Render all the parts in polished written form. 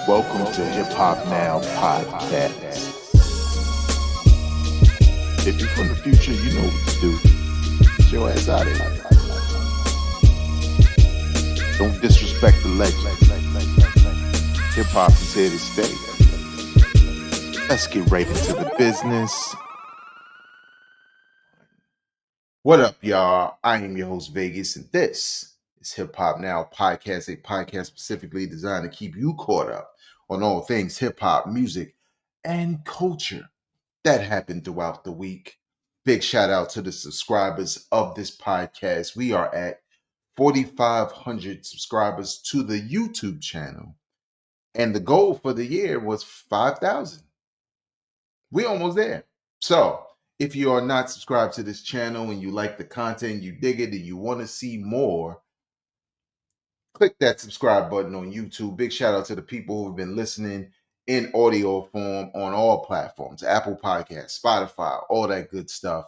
Welcome to Hip Hop Now Podcast. If you're from the future, you know what to do. Get your ass out of here. Don't disrespect the legend. Hip hop is here to stay. Let's get right into the business. What up, y'all? I am your host, Vegas, and this is Hip Hop Now Podcast, a podcast specifically designed to keep you caught up on all things hip hop, music, and culture that happened throughout the week. Big shout out to the subscribers of this podcast. We are at 4,500 subscribers to the YouTube channel, and the goal for the year was 5,000. We almost there. So, if you are not subscribed to this channel and you like the content, you dig it, and you want to see more, click that subscribe button on YouTube. Big shout out to the people who have been listening in audio form on all platforms, Apple Podcasts, Spotify, all that good stuff.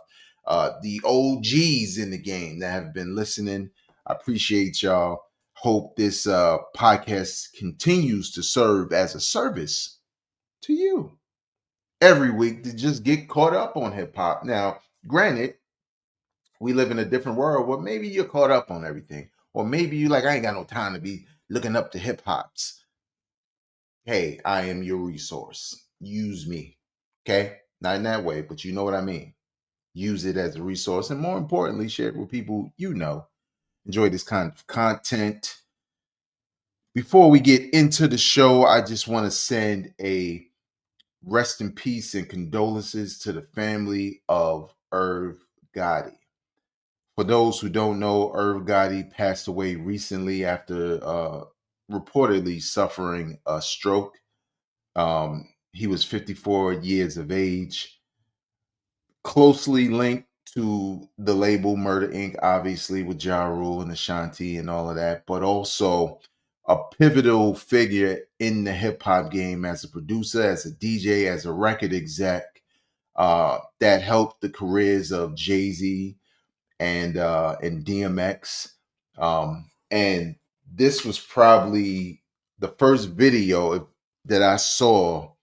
The OGs in the game that have been listening, I appreciate y'all. Hope this podcast continues to serve as a service to you every week to just get caught up on hip hop. Now, granted, we live in a different world where maybe you're caught up on everything. Or maybe you like, I ain't got no time to be looking up the hip hops. Hey, I am your resource. Use me. Okay? Not in that way, but you know what I mean. Use it as a resource. And more importantly, share it with people you know. Enjoy this kind of content. Before we get into the show, I just want to send a rest in peace and condolences to the family of Irv Gotti. For those who don't know, Irv Gotti passed away recently after reportedly suffering a stroke. He was 54 years of age, closely linked to the label Murder Inc., obviously, with Ja Rule and Ashanti and all of that, but also a pivotal figure in the hip hop game as a producer, as a DJ, as a record exec that helped the careers of Jay-Z and DMX. And this was probably the first video that I saw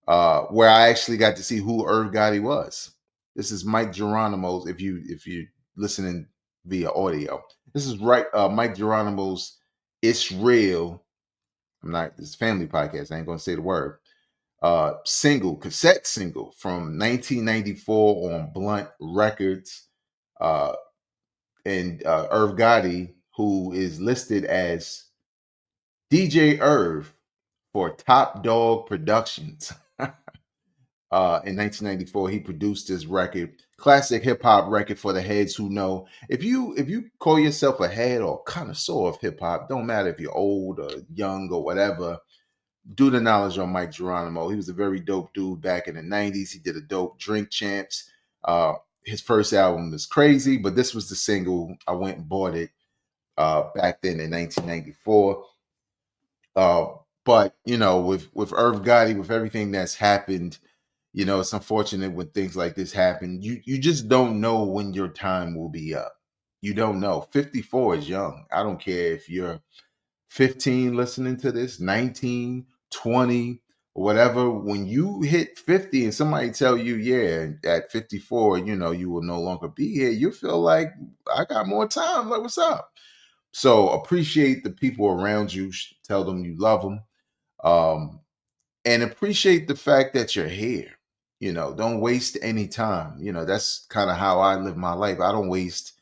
where I actually got to see who Irv Gotti was. This is Mike Geronimo's. If you're listening via audio, this is Mike Geronimo's "It's Real." This family podcast. I ain't gonna say the word. Cassette single from 1994 on Blunt Records. And Irv Gotti, who is listed as DJ Irv for Top Dog Productions. In 1994, he produced this record, classic hip hop record for the heads who know. If you call yourself a head or connoisseur of hip hop, don't matter if you're old or young or whatever, do the knowledge on Mike Geronimo. He was a very dope dude back in the 90s. He did a dope Drink Champs. His first album was crazy, but this was the single. I went and bought it back then in 1994. But with Irv Gotti, with everything that's happened, it's unfortunate when things like this happen. You just don't know when your time will be up. You don't know. 54 is young. I don't care if you're 15 listening to this, 19, 20, whatever. When you hit 50 and somebody tell you, yeah, at 54, you will no longer be here, you feel like I got more time. Like, what's up? So appreciate the people around you. Tell them you love them. And appreciate the fact that you're here. Don't waste any time. That's kind of how I live my life. I don't waste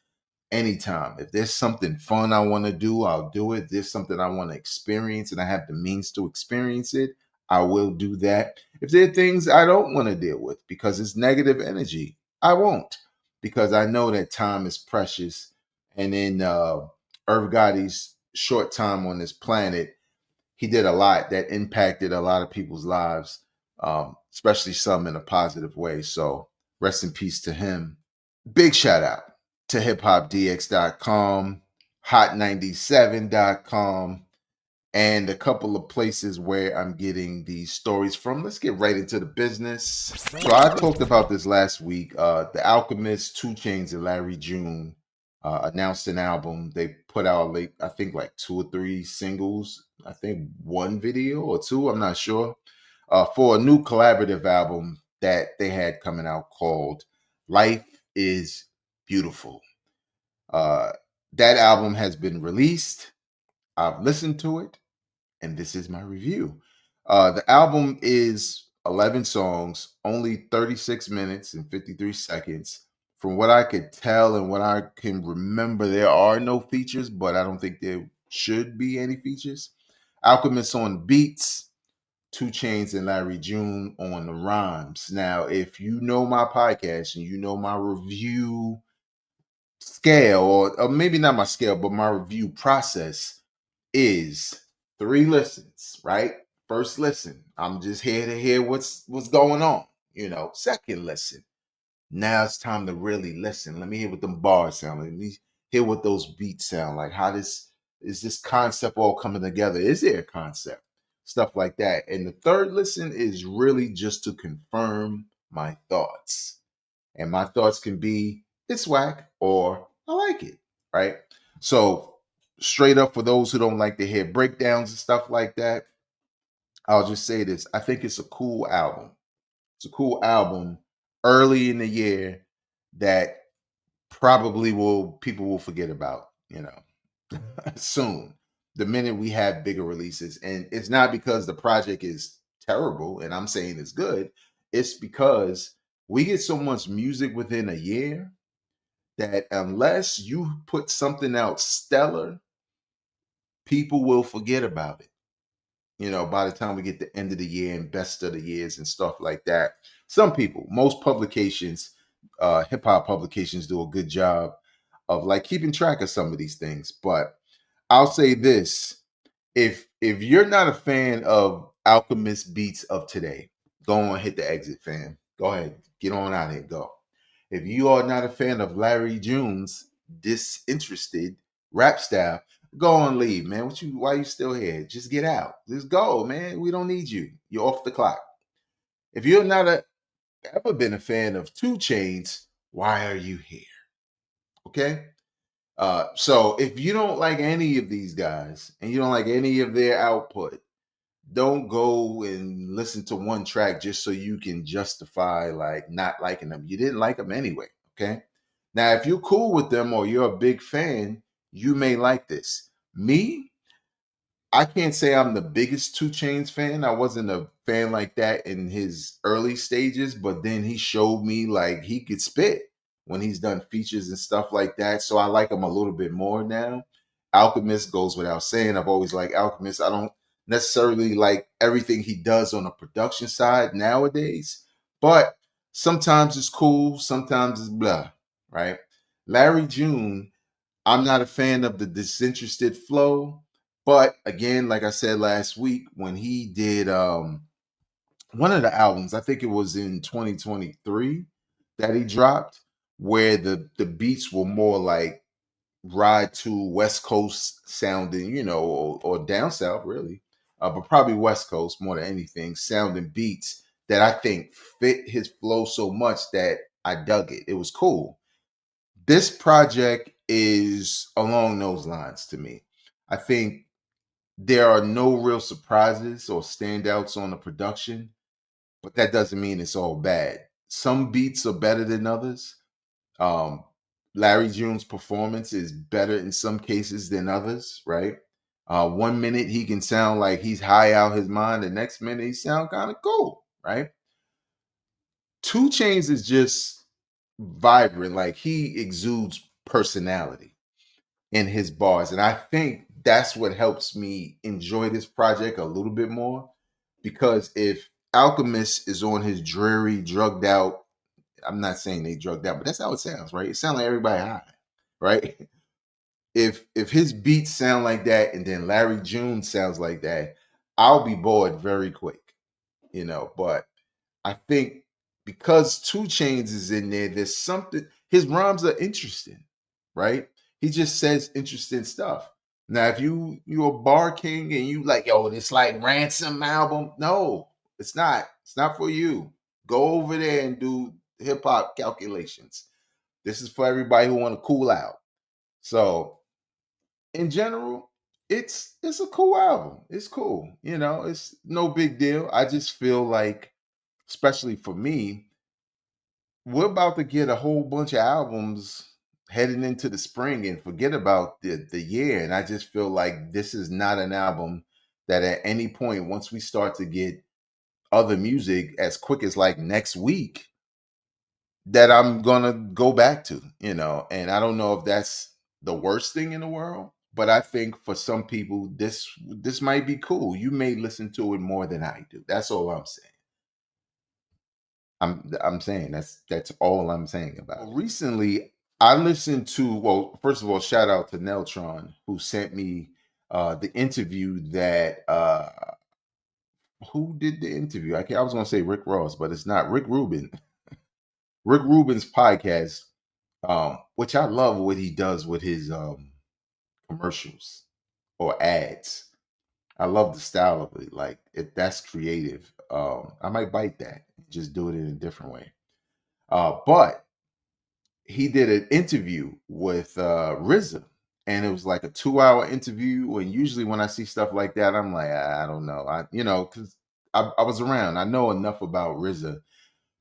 anytime. If there's something fun I want to do, I'll do it. If there's something I want to experience and I have the means to experience it, I will do that. If there are things I don't want to deal with because it's negative energy, I won't, because I know that time is precious. And in Irv Gotti's short time on this planet, he did a lot that impacted a lot of people's lives, especially some in a positive way. So rest in peace to him. Big shout out to hiphopdx.com, hot97.com, and a couple of places where I'm getting these stories from. Let's get right into the business. So I talked about this last week. The Alchemist, 2 Chainz, and Larry June announced an album. They put out like I think like 2 or 3 singles. I think one video or two. I'm not sure. For a new collaborative album that they had coming out called "Life Is Beautiful." Uh, that album has been released. I've listened to it, and this is my review. The album is 11 songs, only 36 minutes and 53 seconds. From what I could tell and what I can remember, there are no features, but I don't think there should be any features. Alchemist on beats, Two Chainz and Larry June on the rhymes. Now, if you know my podcast and you know my review scale, or maybe not my scale, but my review process, is 3 listens, right? First listen, I'm just here to hear what's going on. Second listen, now it's time to really listen. Let me hear what them bars sound like. Let me hear what those beats sound like. How this concept all coming together? Is there a concept? Stuff like that. And the third listen is really just to confirm my thoughts. And my thoughts can be it's whack or I like it, right? So straight up, for those who don't like to hear breakdowns and stuff like that, I'll just say this. I think it's a cool album. It's a cool album early in the year that probably will people will forget about, soon. The minute we have bigger releases. And it's not because the project is terrible and I'm saying it's good. It's because we get so much music within a year that unless you put something out stellar, people will forget about it. By the time we get the end of the year and best of the years and stuff like that. Some people, most publications, hip hop publications do a good job of like keeping track of some of these things. But I'll say this. If you're not a fan of Alchemist beats of today, go on, hit the exit, fam. Go ahead. Get on out of here. Go. If you are not a fan of Larry June's disinterested rap style, go on, leave, man. Why you still here? Just get out. Just go, man. We don't need you. You're off the clock. If you're not ever been a fan of Two Chainz, why are you here? Okay. So if you don't like any of these guys and you don't like any of their output, don't go and listen to one track just so you can justify like not liking them. You didn't like them anyway. Okay. Now, if you're cool with them or you're a big fan, you may like this. Me, I can't say I'm the biggest Two Chainz fan. I wasn't a fan like that in his early stages, but then he showed me like he could spit when he's done features and stuff like that. So I like him a little bit more now. Alchemist goes without saying. I've always liked Alchemist. I don't necessarily like everything he does on the production side nowadays, but sometimes it's cool, sometimes it's blah, right? Larry June, I'm not a fan of the disinterested flow, but again, like I said last week, when he did one of the albums, I think it was in 2023 that he dropped, where the beats were more like ride to West Coast sounding, or down south really, but probably West Coast more than anything, sounding beats that I think fit his flow so much that I dug it. It was cool. This project is along those lines to me. I think there are no real surprises or standouts on the production, but that doesn't mean it's all bad. Some beats are better than others. Um, Larry June's performance is better in some cases than others, right? 1 minute he can sound like he's high out his mind, the next minute he sound kind of cool, right? Two Chains is just vibrant, like he exudes personality in his bars. And I think that's what helps me enjoy this project a little bit more. Because if Alchemist is on his dreary, drugged out, I'm not saying they drugged out, but that's how it sounds, right? It sounds like everybody high, right? If his beats sound like that and then Larry June sounds like that, I'll be bored very quick, But I think because Two Chains is in there, there's something. His rhymes are interesting, right? He just says interesting stuff. Now, if you're a bar king and you like, yo, this like ransom album, no, it's not. It's not for you. Go over there and do hip hop calculations. This is for everybody who want to cool out. So in general, it's a cool album. It's cool. It's no big deal. I just feel like, especially for me, we're about to get a whole bunch of albums heading into the spring and forget about the year. And I just feel like this is not an album that at any point, once we start to get other music as quick as like next week, that I'm gonna go back to. And I don't know if that's the worst thing in the world, but I think for some people this might be cool. You may listen to it more than I do. That's all I'm saying. I'm saying that's all I'm saying about it. Recently, I listened to, well, first of all, shout out to Neltron who sent me the interview that who did the interview? I was gonna say Rick Ross, but it's not Rick Rubin. Rick Rubin's podcast, which I love what he does with his commercials or ads. I love the style of it. Like that's creative. I might bite that, just do it in a different way. But he did an interview with RZA, and it was like a 2-hour interview. And usually when I see stuff like that, I'm like, I don't know, because I was around. I know enough about RZA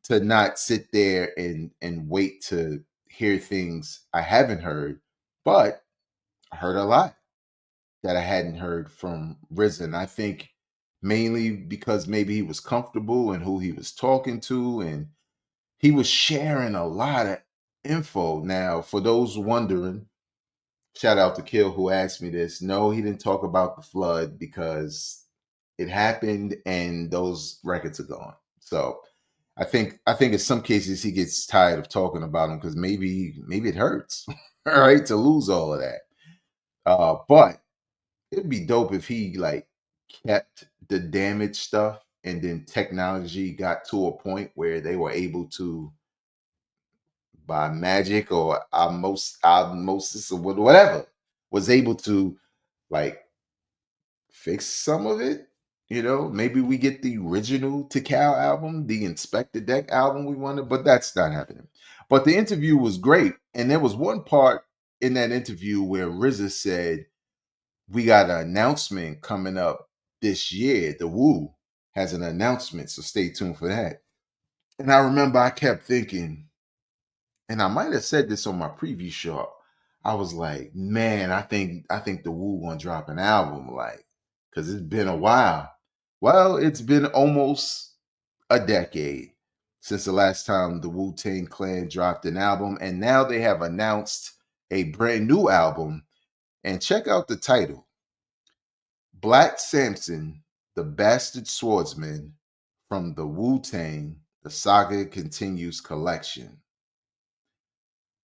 to not sit there and wait to hear things I haven't heard, but I heard a lot that I hadn't heard from RZA. And I think mainly because maybe he was comfortable and who he was talking to, and he was sharing a lot of info. Now, for those wondering, shout out to Kill who asked me this. No, he didn't talk about the flood because it happened and those records are gone. So I think in some cases he gets tired of talking about them because maybe it hurts, all right, to lose all of that. But it'd be dope if he like kept the damaged stuff and then technology got to a point where they were able to, by magic or osmosis or whatever, was able to like fix some of it. Maybe we get the original Tikal album, the Inspector Deck album we wanted, but that's not happening. But the interview was great. And there was one part in that interview where RZA said, we got an announcement coming up this year. The Wu has an announcement, so stay tuned for that. And I remember I kept thinking, and I might have said this on my preview show. I was like, man, I think the Wu gonna drop an album, like, because it's been a while. Well, it's been almost a decade since the last time the Wu-Tang Clan dropped an album, and now they have announced a brand new album. And check out the title: Black Samson, the Bastard Swordsman, from the Wu-Tang, the Saga Continues collection.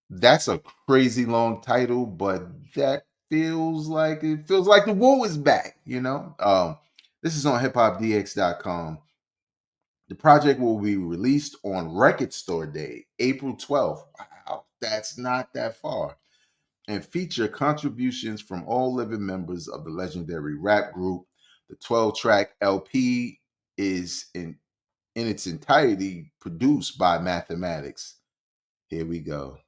That's a crazy long title, but that feels like the Wu is back. This is on hiphopdx.com. The project will be released on Record Store Day, April 12th. Wow, that's not that far. And feature contributions from all living members of the legendary rap group. The 12-track LP is in its entirety produced by Mathematics. Here we go.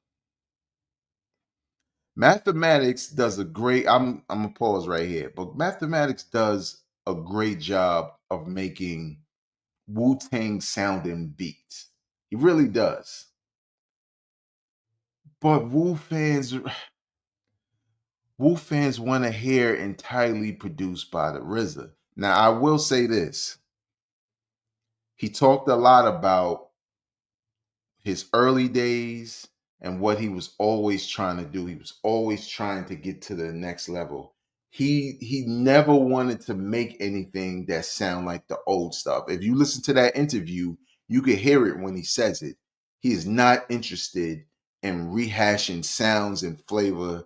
Mathematics does a great, I'm gonna pause right here, but Mathematics does a great job of making Wu-Tang sounding beats. He really does. But Wu fans want to hear entirely produced by the RZA. Now I will say this. He talked a lot about his early days and what he was always trying to do. He was always trying to get to the next level. He never wanted to make anything that sound like the old stuff. If you listen to that interview, you could hear it when he says it. He is not interested in rehashing sounds and flavor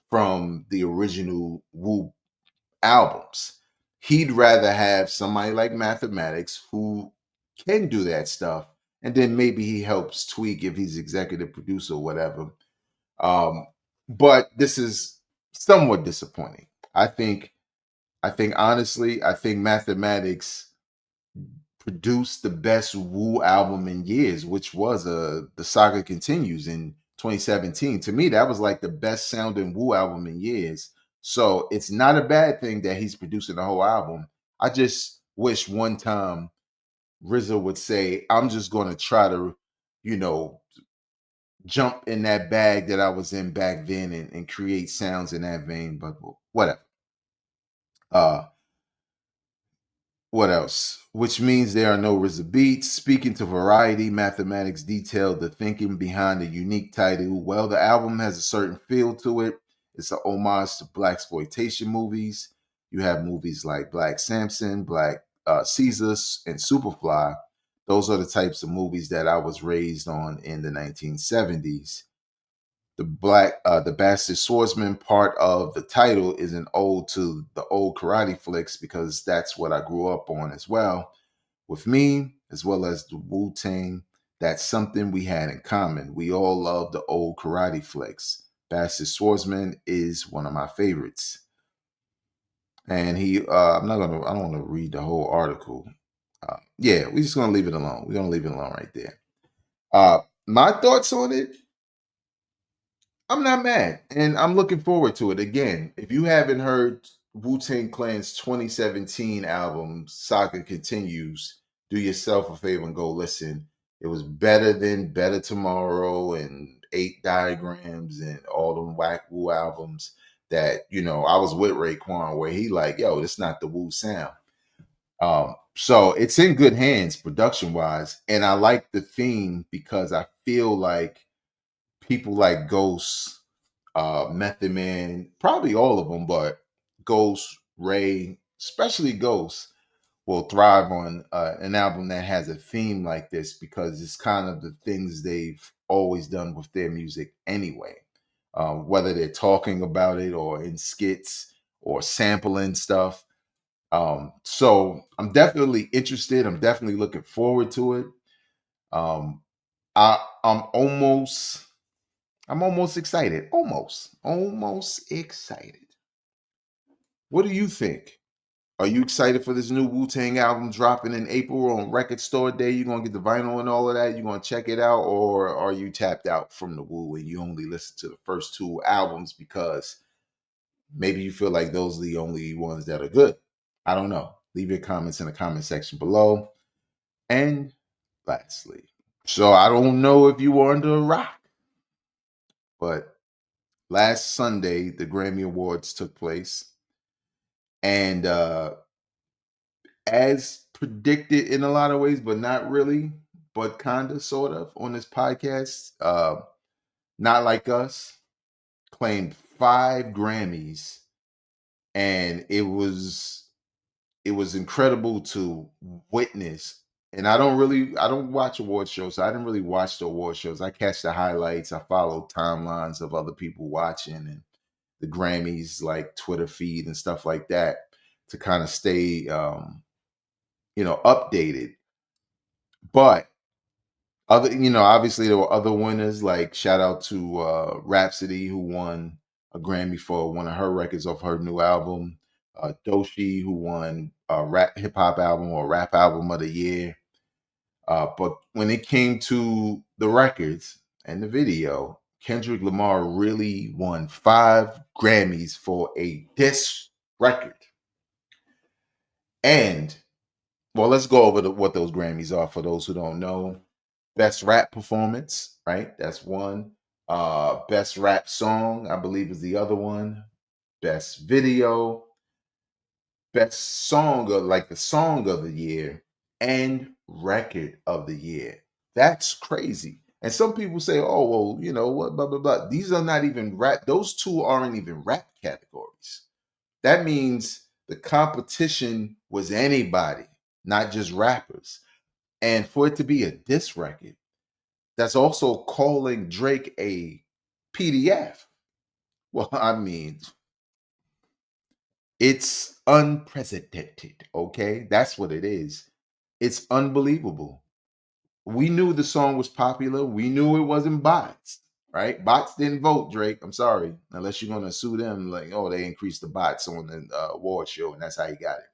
from the original Wu albums. He'd rather have somebody like Mathematics who can do that stuff, and then maybe he helps tweak if he's executive producer or whatever. Um, but this is somewhat disappointing. I think honestly, I think Mathematics produced the best Wu album in years, which was The Saga Continues in 2017. To me, that was like the best sounding Wu album in years. So it's not a bad thing that he's producing the whole album. I just wish one time RZA would say, I'm just going to try to, you know, jump in that bag that I was in back then and create sounds in that vein. But whatever. Uh, What else? Which means there are no RZA beats. Speaking to Variety, Mathematics detailed the thinking behind the unique title. Well, the album has a certain feel to it. It's a homage to black exploitation movies. You have movies like Black Samson, Black Caesar, and Superfly. Those are the types of movies that I was raised on in the 1970s. The bastard swordsman part of the title is an ode to the old karate flicks because that's what I grew up on as well. With me, as well as the Wu-Tang, that's something we had in common. We all love the old karate flicks. Bastard swordsman is one of my favorites. And I don't want to read the whole article. Yeah, we're just gonna leave it alone. We're gonna leave it alone right there. My thoughts on it, I'm not mad, and I'm looking forward to it. Again, if you haven't heard Wu-Tang Clan's 2017 album, Saga Continues, do yourself a favor and go listen. It was better than Better Tomorrow and Eight Diagrams and all them whack Wu albums that, I was with Raekwon where he like, yo, this not the Wu sound. So it's in good hands production wise. And I like the theme because I feel like people like Ghost, Method Man, probably all of them, but Ghost, Ray, especially Ghost, will thrive on an album that has a theme like this because it's kind of the things they've always done with their music anyway. Whether they're talking about it or in skits or sampling stuff. So I'm definitely interested. I'm definitely looking forward to it. Um, I'm almost excited. Almost excited. What do you think? Are you excited for this new Wu-Tang album dropping in April on Record Store Day? You gonna get the vinyl and all of that? You gonna check it out, or are you tapped out from the Wu and you only listen to the first two albums because maybe you feel like those are the only ones that are good? I don't know. Leave your comments in the comment section below. And lastly, so I don't know if you were under a rock, but last Sunday the Grammy Awards took place, and as predicted in a lot of ways, but not really, but kind of, sort of, on this podcast, Not Like Us claimed 5 Grammys, and it was incredible to witness. And I don't watch award shows, so I didn't really watch the award shows. I catch the highlights. I follow timelines of other people watching and the Grammys, like Twitter feed and stuff like that, to kind of stay, updated. But obviously there were other winners. Like shout out to Rhapsody, who won a Grammy for one of her records off her new album. Doshi, who won rap hip hop album or rap album of the year. But when it came to the records and the video, Kendrick Lamar really won 5 Grammys for a diss record. And well, let's go over what those Grammys are for those who don't know. Best rap performance, right? That's one. Best rap song, I believe, is the other one. Best video, best song of like the song of the year, and record of the year. That's crazy. And some people say, oh, well, you know what, blah, blah, blah. These are not even rap. Those two aren't even rap categories. That means the competition was anybody, not just rappers. And for it to be a diss record, that's also calling Drake a PDF. Well, I mean, it's unprecedented, okay? That's what it is. It's unbelievable. We knew the song was popular. We knew it wasn't bots, right? Bots didn't vote, Drake. I'm sorry. Unless you're going to sue them, like, oh, they increased the bots on the award show, and that's how he got it.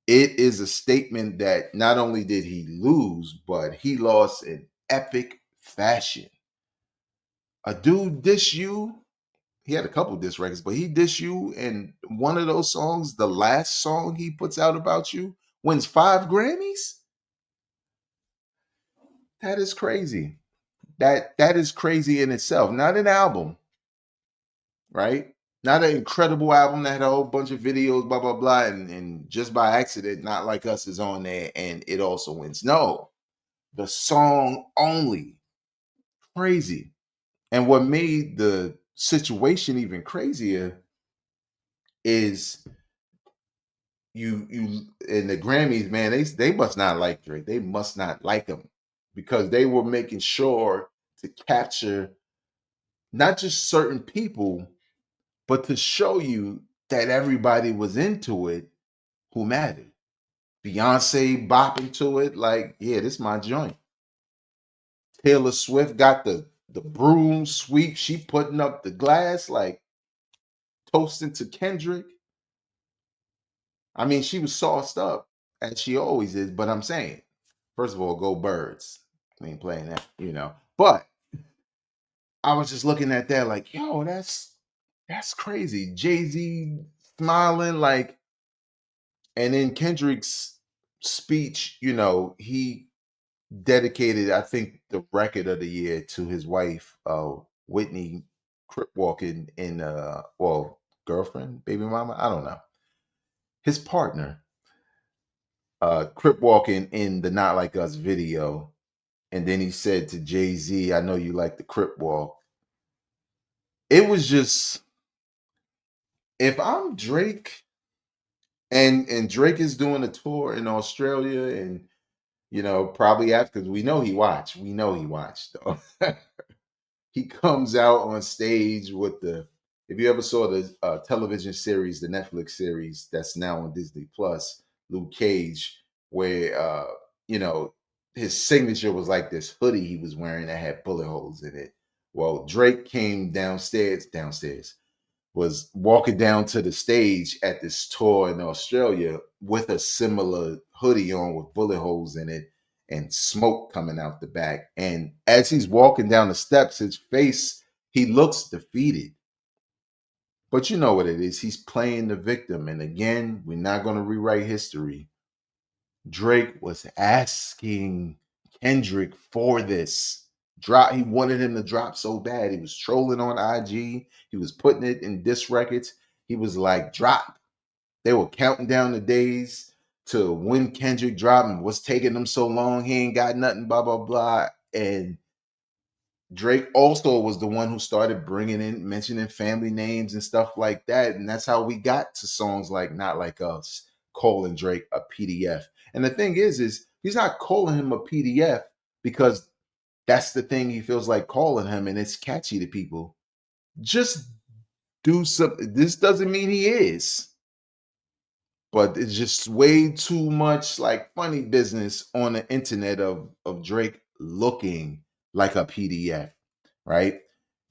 It is a statement that not only did he lose, but he lost in epic fashion. a dude diss you. He had a couple diss records, but he diss you, and one of those songs, the last song he puts out about you, wins 5 Grammys. That is crazy. That is crazy in itself. Not an album, right? Not an incredible album that had a whole bunch of videos, blah blah blah, and just by accident, Not Like Us is on there, and it also wins. No, the song only. Crazy. And what made the situation even crazier is you in the Grammys, man, they must not like Drake. They must not like him because they were making sure to capture not just certain people, but to show you that everybody was into it who mattered. Beyonce bopping to it, like, yeah, this is my joint. Taylor Swift got the broom sweep. She putting up the glass, like toasting to Kendrick. I mean, she was sauced up as she always is, but I'm saying, first of all, go birds. I ain't playing that, you know. But I was just looking at that like, yo, that's crazy. Jay-Z smiling like, and in Kendrick's speech, he dedicated, I think, the record of the year to his wife, Whitney crip walking in well, girlfriend, baby mama, I don't know. His partner, crip walking in the Not Like Us video. And then he said to Jay-Z, I know you like the crip walk. It was just, if I'm Drake and Drake is doing a tour in Australia and probably after, because we know he watched though. He comes out on stage with if you ever saw the television series, the Netflix series that's now on Disney Plus, Luke Cage, where you know his signature was like this hoodie he was wearing that had bullet holes in it. Well, Drake came downstairs, was walking down to the stage at this tour in Australia with a similar hoodie on with bullet holes in it and smoke coming out the back. And as he's walking down the steps, his face, he looks defeated. But you know what it is. He's playing the victim. And again, we're not going to rewrite history. Drake was asking Kendrick for this drop. He wanted him to drop so bad. He was trolling on IG. He was putting it in diss records. He was like, drop. They were counting down the days to when Kendrick dropped and what's taking him so long. He ain't got nothing, blah, blah, blah. And Drake also was the one who started mentioning family names and stuff like that. And that's how we got to songs like Not Like Us, calling Drake a PDF. And the thing is he's not calling him a PDF because that's the thing he feels like calling him and it's catchy to people. Just do something. This doesn't mean he is, but it's just way too much like funny business on the internet of Drake looking like a PDF, right?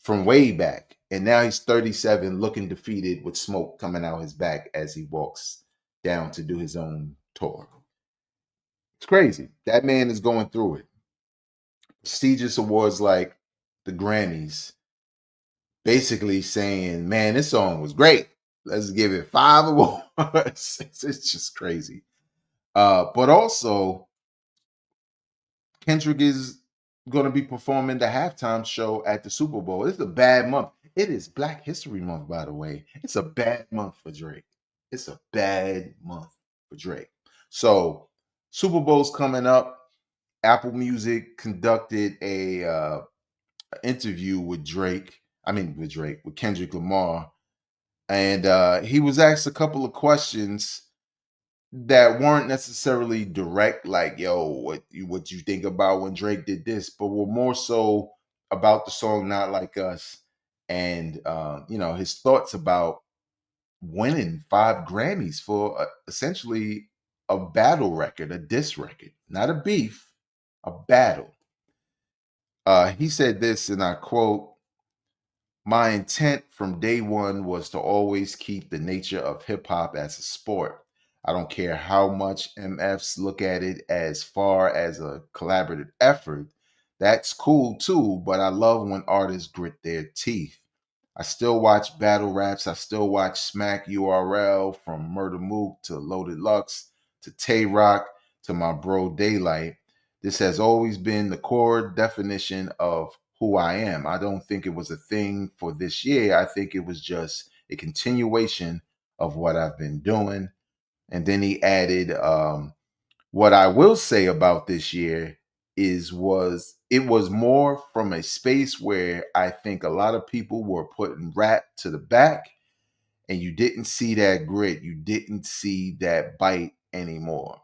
From way back. And now he's 37 looking defeated with smoke coming out his back as he walks down to do his own tour. It's crazy. That man is going through it. Prestigious awards like the Grammys basically saying, man, this song was great. Let's give it 5 awards. It's just crazy. But also, Kendrick is going to be performing the halftime show at the Super Bowl. It's a bad month. It is Black History Month, by the way. It's a bad month for Drake. It's a bad month for Drake. So, Super Bowl's coming up. Apple Music conducted a interview with Kendrick Lamar, and he was asked a couple of questions that weren't necessarily direct, like, yo, what you think about when Drake did this, but were more so about the song Not Like Us, and his thoughts about winning 5 Grammys for essentially a battle record, a diss record, not a beef, a battle. He said this, and I quote, my intent from day one was to always keep the nature of hip hop as a sport. I don't care how much MFs look at it as far as a collaborative effort. That's cool too, but I love when artists grit their teeth. I still watch battle raps. I still watch Smack URL, from Murder Mook to Loaded Lux to Tay Rock to my bro Daylight. This has always been the core definition of who I am. I don't think it was a thing for this year. I think it was just a continuation of what I've been doing. And then he added, what I will say about this year was more from a space where I think a lot of people were putting rap to the back, and you didn't see that grit, you didn't see that bite anymore.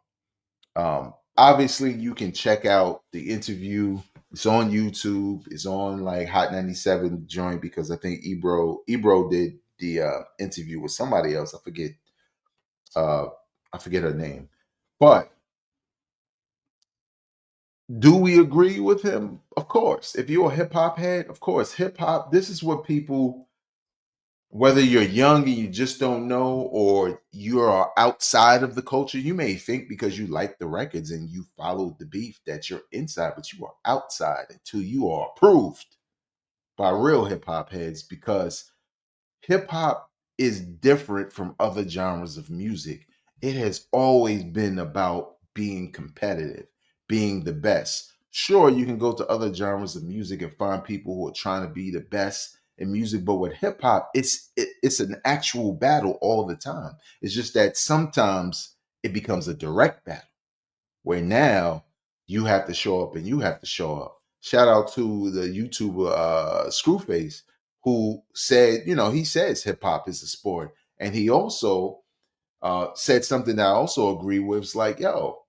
Obviously, you can check out the interview. It's on YouTube. It's on like Hot 97 joint, because I think Ebro did the interview with somebody else. Uh, I forget her name, but do we agree with him? Of course. If you're a hip hop head, of course, hip hop, this is what people, whether you're young and you just don't know, or you are outside of the culture, you may think because you like the records and you followed the beef that you're inside, but you are outside until you are approved by real hip hop heads, because hip hop is different from other genres of music. It has always been about being competitive, being the best. Sure, you can go to other genres of music and find people who are trying to be the best in music, but with hip hop, it's an actual battle all the time. It's just that sometimes it becomes a direct battle, where now you have to show up and you have to show up. Shout out to the YouTuber Screwface, who said, he says hip hop is a sport. And he also said something that I also agree with. It's like, yo,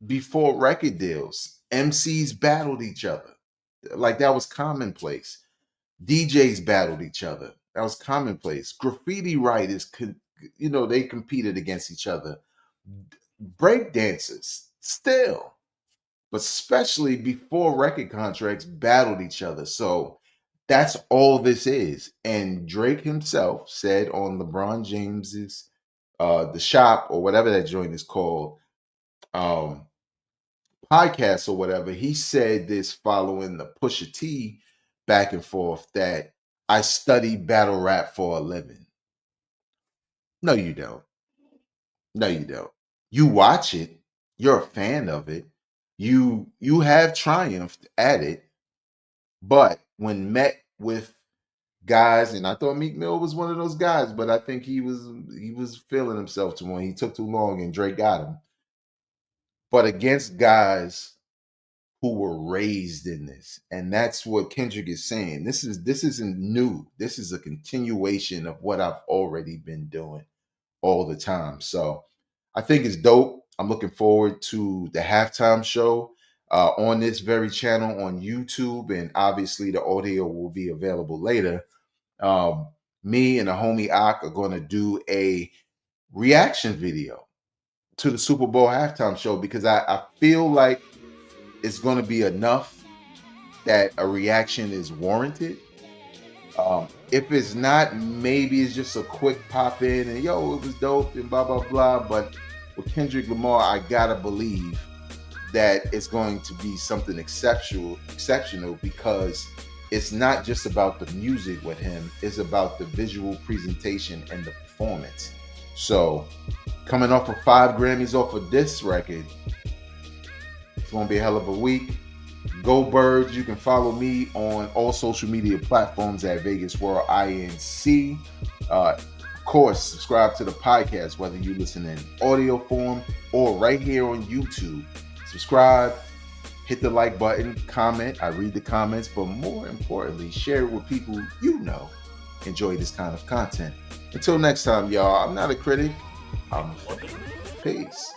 before record deals, MCs battled each other. Like, that was commonplace. DJs battled each other. That was commonplace. Graffiti writers they competed against each other. Break dancers still, but especially before record contracts, battled each other. So that's all this is. And Drake himself said on LeBron James's The Shop, or whatever that joint is called, um, podcast or whatever, he said this following the Pusha T back and forth, that I study battle rap for a living. No, you don't. No, you don't. You watch it. You're a fan of it. You have triumphed at it. But when met with guys, and I thought Meek Mill was one of those guys, but I think he was feeling himself to one. He took too long, and Drake got him. But against guys who were raised in this, and that's what Kendrick is saying. This isn't new. This is a continuation of what I've already been doing all the time. So I think it's dope. I'm looking forward to the halftime show on this very channel on YouTube, and obviously the audio will be available later. Me and the homie Ak are going to do a reaction video to the Super Bowl halftime show, because I feel like it's going to be enough that a reaction is warranted. If it's not, maybe it's just a quick pop in and, yo, it was dope and blah blah blah. But with Kendrick Lamar, I gotta believe that it's going to be something exceptional, because it's not just about the music with him, it's about the visual presentation and the performance. So coming off of 5 Grammys off of this record, it's going to be a hell of a week. Go Birds. You can follow me on all social media platforms at Vegas World INC. Of course, subscribe to the podcast, whether you listen in audio form or right here on YouTube. Subscribe, hit the like button, comment. I read the comments, but more importantly, share it with people you know enjoy this kind of content. Until next time, y'all, I'm not a critic, I'm a fan. Peace.